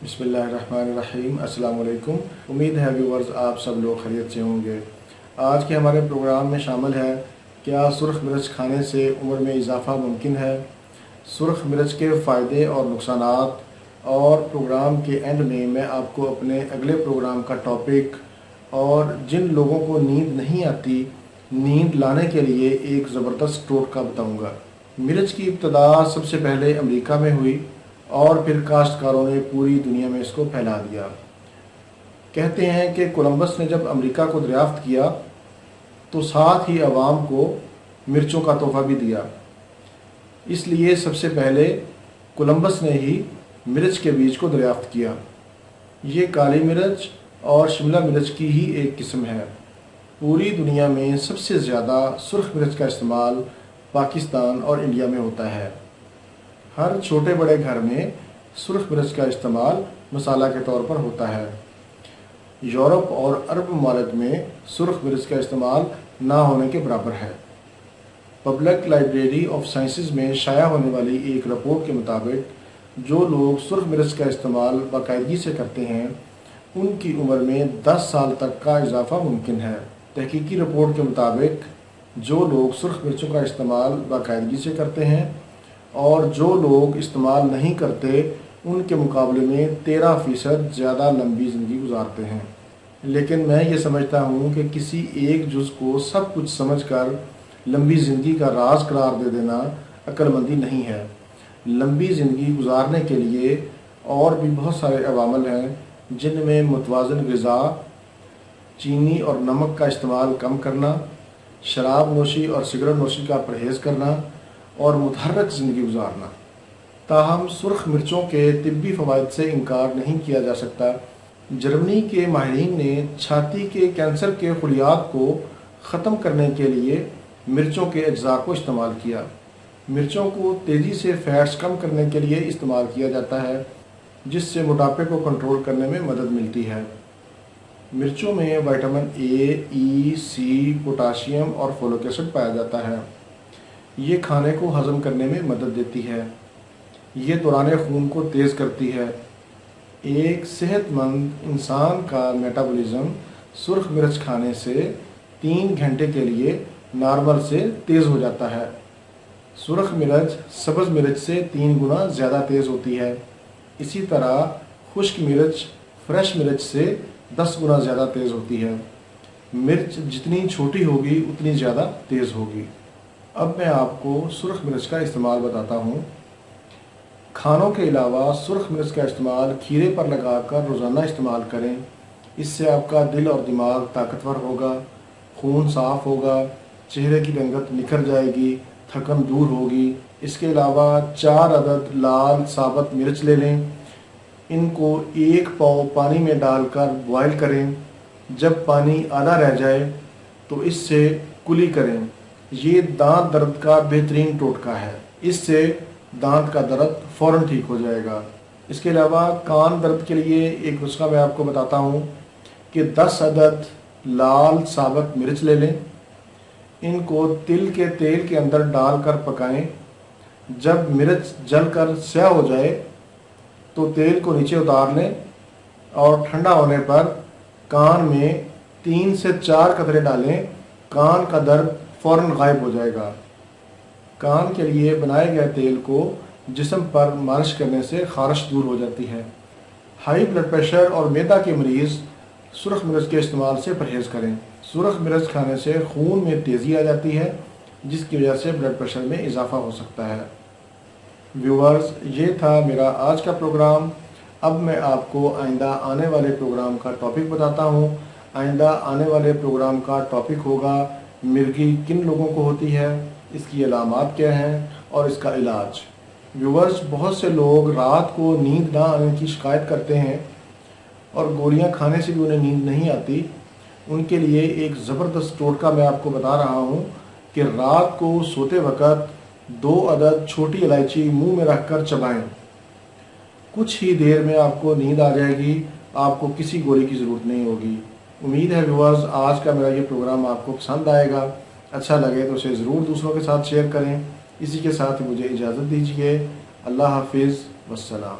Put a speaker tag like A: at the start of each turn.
A: बिस्मिल्लाहिर्रहमानिर्रहीम। अस्सलाम वालेकुम। उम्मीद है व्यूवर्स आप सब लोग खैरियत से होंगे। आज के हमारे प्रोग्राम में शामिल है, क्या सुरख मिर्च खाने से उम्र में इजाफ़ा मुमकिन है, सुरख मिर्च के फ़ायदे और नुकसानात, और प्रोग्राम के एंड में मैं आपको अपने अगले प्रोग्राम का टॉपिक और जिन लोगों को नींद नहीं आती, नींद लाने के लिए एक ज़बरदस्त टोटका बताऊंगा। मिर्च की इब्तदा सबसे पहले अमेरिका में हुई और फिर काश्तकारों ने पूरी दुनिया में इसको फैला दिया। कहते हैं कि कोलंबस ने जब अमेरिका को दरियाफ्त किया तो साथ ही अवाम को मिर्चों का तोहफा भी दिया। इसलिए सबसे पहले कोलंबस ने ही मिर्च के बीज को दरियाफ्त किया। ये काली मिर्च और शिमला मिर्च की ही एक किस्म है। पूरी दुनिया में सबसे ज़्यादा सुर्ख मिर्च का इस्तेमाल पाकिस्तान और इंडिया में होता है। हर छोटे बड़े घर में सुर्ख मिर्च का इस्तेमाल मसाला के तौर पर होता है। यूरोप और अरब ममालिक में सुर्ख मिर्च का इस्तेमाल ना होने के बराबर है। पब्लिक लाइब्रेरी ऑफ साइंसेस में शाया होने वाली एक रिपोर्ट के मुताबिक जो लोग सुर्ख मिर्च का इस्तेमाल बाकायदगी से करते हैं उनकी उम्र में 10 साल तक का इजाफ़ा मुमकिन है। तहकीकी रिपोर्ट के मुताबिक जो लोग सुर्ख मिर्चों का इस्तेमाल बाकायदगी से करते हैं और जो लोग इस्तेमाल नहीं करते उनके मुकाबले में 13% ज़्यादा लंबी ज़िंदगी गुजारते हैं। लेकिन मैं ये समझता हूँ कि किसी एक जुज़ को सब कुछ समझकर लंबी ज़िंदगी का राज करार दे देना अक्लमंदी नहीं है। लंबी ज़िंदगी गुजारने के लिए और भी बहुत सारे अवामल हैं, जिनमें मुतवाज़न ग़िज़ा, चीनी और नमक का इस्तेमाल कम करना, शराब नोशी और सिगरेट नोशी का परहेज़ करना और मुतहर्रक ज़िंदगी गुजारना। ताहम सुर्ख मिर्चों के तिब्बी फ़वाइद से इनकार नहीं किया जा सकता। जर्मनी के माहिरीन ने छाती के कैंसर के खुलियात को ख़त्म करने के लिए मिर्चों के अज्जा को इस्तेमाल किया। मिर्चों को तेज़ी से फ़ैट्स कम करने के लिए इस्तेमाल किया जाता है, जिससे मोटापे को कंट्रोल करने में मदद मिलती है। मिर्चों में vitamin A, E, C, potassium और फोलिक एसिड पाया जाता है। ये खाने को हज़म करने में मदद देती है। ये दौरान खून को तेज़ करती है। एक सेहतमंद इंसान का मेटाबॉलिज्म सुर्ख मिर्च खाने से 3 घंटे के लिए नॉर्मल से तेज़ हो जाता है। सुर्ख मिर्च सब्ज़ मिर्च से 3 गुना ज़्यादा तेज़ होती है। इसी तरह खुश्क मिर्च फ्रेश मिर्च से 10 गुना ज़्यादा तेज़ होती है। मिर्च जितनी छोटी होगी उतनी ज़्यादा तेज़ होगी। अब मैं आपको सुर्ख मिर्च का इस्तेमाल बताता हूँ। खानों के अलावा सुर्ख मिर्च का इस्तेमाल खीरे पर लगाकर रोज़ाना इस्तेमाल करें। इससे आपका दिल और दिमाग ताकतवर होगा, खून साफ़ होगा, चेहरे की रंगत निखर जाएगी, थकन दूर होगी। इसके अलावा 4 अदद लाल साबुत मिर्च ले लें। इनको 1 पाव पानी में डालकर बॉयल करें। जब पानी आधा रह जाए तो इससे कुली करें। ये दांत दर्द का बेहतरीन टोटका है। इससे दांत का दर्द फ़ौरन ठीक हो जाएगा। इसके अलावा कान दर्द के लिए एक नुस्खा मैं आपको बताता हूँ कि 10 अदद लाल साबुत मिर्च ले लें। इनको तिल के तेल के अंदर डालकर पकाएं। जब मिर्च जलकर स्याह हो जाए तो तेल को नीचे उतार लें और ठंडा होने पर कान में 3 से 4 कतरे डालें। कान का दर्द फ़ौरन गायब हो जाएगा। कान के लिए बनाए गए तेल को जिस्म पर मालिश करने से खारिश दूर हो जाती है। हाई ब्लड प्रेशर और मैदा के मरीज़ सुर्ख मिर्च के इस्तेमाल से परहेज़ करें। सुर्ख मिर्च खाने से खून में तेज़ी आ जाती है, जिसकी वजह से ब्लड प्रेशर में इजाफ़ा हो सकता है। व्यूवर्स, ये था मेरा आज का प्रोग्राम। अब मैं आपको आइंदा आने वाले प्रोग्राम का टॉपिक बताता हूँ। आइंदा आने वाले प्रोग्राम का टॉपिक होगा मिर्गी किन लोगों को होती है, इसकी अलामात क्या हैं और इसका इलाज। व्यूवर्स, बहुत से लोग रात को नींद ना आने की शिकायत करते हैं और गोलियां खाने से भी उन्हें नींद नहीं आती। उनके लिए एक ज़बरदस्त टोटका मैं आपको बता रहा हूं कि रात को सोते वक़्त 2 अदद छोटी इलायची मुंह में रखकर चबाएं। कुछ ही देर में आपको नींद आ जाएगी। आपको किसी गोली की ज़रूरत नहीं होगी। उम्मीद है व्यूअर्स, आज का मेरा ये प्रोग्राम आपको पसंद आएगा। अच्छा लगे तो उसे ज़रूर दूसरों के साथ शेयर करें। इसी के साथ मुझे इजाज़त दीजिए। अल्लाह हाफिज़, वस्सलाम।